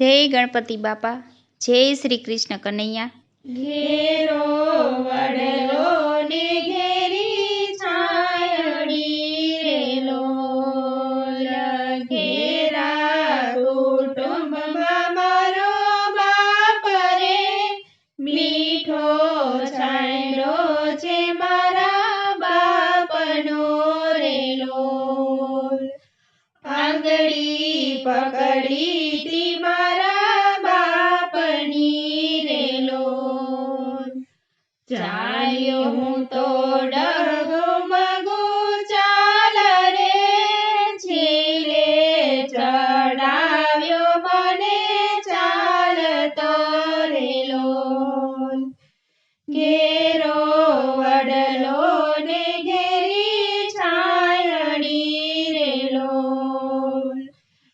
જય ગણપતિ બાપા, જય શ્રી કૃષ્ણ કનૈયા. ઘેરો વડલો ને ઘેરી છાયડી રેલો, ઘેરા કુટુંબમાં મારો બાપ રે, મીઠો છાંયડો છે મારા બાપનો રેલો. આંગળી પકડી તી મારા બાપની રેલો, ચાલ્યો હું તો ડગમગો ચાલ રે, છેલ્લે ચડાવ્યો મને ચાલતો રેલો. ઘેરો વડલો ને ઘેરી છાયડી રેલો,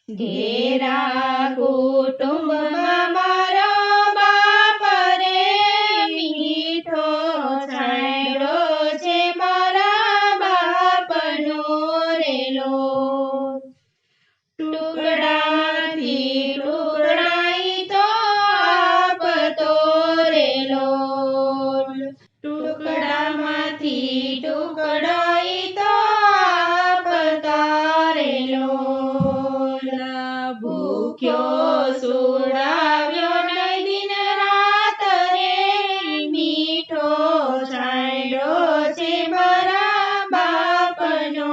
ઘેરા કુટુંબમાં મારો બાપ રે, મીઠો છાંયડો છે મારા બાપનો રેલો. ટુકડામાંથી ટુકડાઈ તો આપતો રેલો, ટુકડામાંથી ટુકડાઈ તો આપતા રેલો. ભૂખ્યો સુડાવ્યો નહીં દિન રાત રે, મીઠો છાંયડો છે મારા બાપનો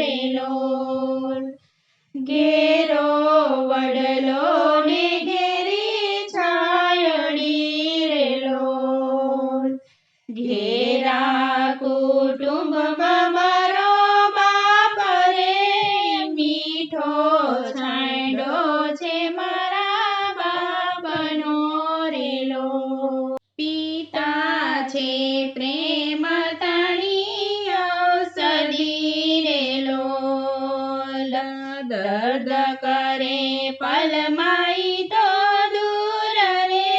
રેલો. ઘેરો વડલો ને ઘેરી છાયડી રેલો, ઘેરા કુટુંબમાં મારો બાપ રે, મીઠો છાંયડો છે મારા બાપનો રેલો. પિતા છે પ્રેમ તાણી ઔષધી રેલો, દર્દ કરે પલમાઈ તો દૂર રે,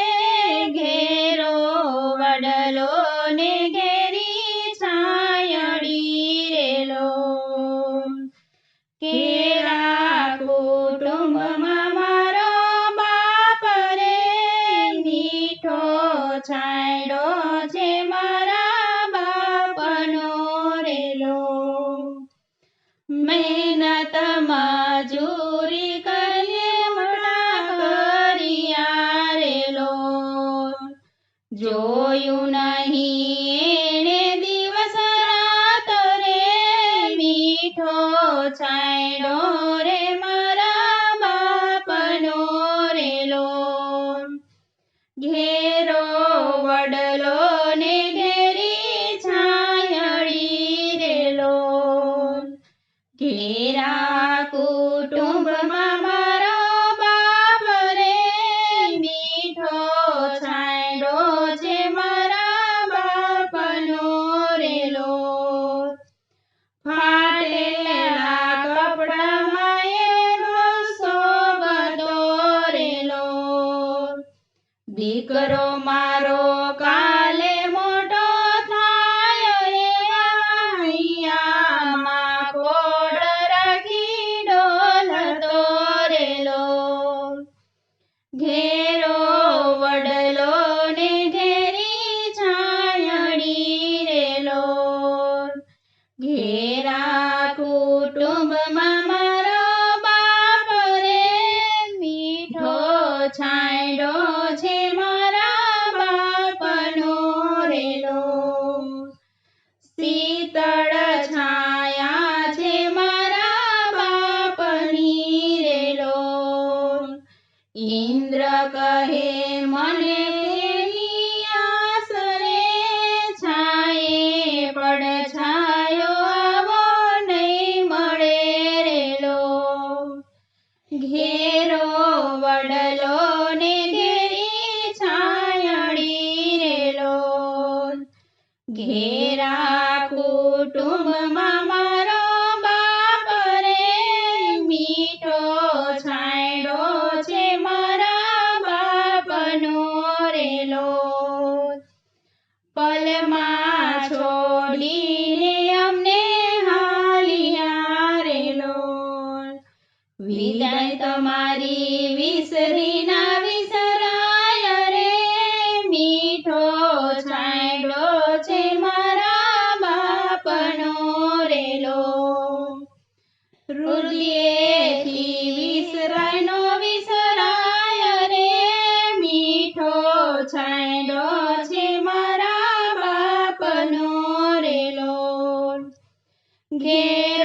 ઘેરો વડલો ને ઘેરી છાયડી રેલો. ઘેરા કુટુંબમાં મારો બાપ રે, મીઠો છાંયડો છે મારા બાપનો રેલો. મહેનત મજૂરી કરીએ મોટા કર્યા રેલો, જોયું નહીં એણે દિવસ રાત રે, મીઠો છાંયડો રે મારા બાપનો રેલો. ઘેરો વડલો ને ઘેરી છાયડી રેલો, ઘેરા કુટુંબમાં મારો બાપ રે, મીઠો છાંયડો છે મારા બાપનો રેલો. ફાટેલા કપડામાં એનો શોભતો રેલો, દીકરો મારો કાલે મોટો થાય રે, અહીંયામાં કોડ રાખી ડોલતો રેલો. ઘેરો વડલો ને ઘેરી છાયડી રેલો, ઘેરા કુટુંબમાં મારો બાપ રે, મીઠો છાંયડો છે મારા બાપનો રેલો. શીતળ છાયા છે મારા બાપની રેલો, ઇન્દ્ર કહે મને તેની આસ રે, છાયે પડછાયો આવો નહીં મળે રેલો. ઘેરો વડલો ને ઘેરી છાયડી રેલો, ઘેરા કુટુંબમાં મારો બાપ રે, મીઠો છાંયડો છે મારા બાપનો રેલો. પલમાં છોડીને અમને હાલિયા રેલો, વિદાય તમારી વિસરી ના હૃદયેથી વિસરાય નો વિસરાય રે મીઠો છાંયડો છે મારા બાપનો રે લોલ. ઘેર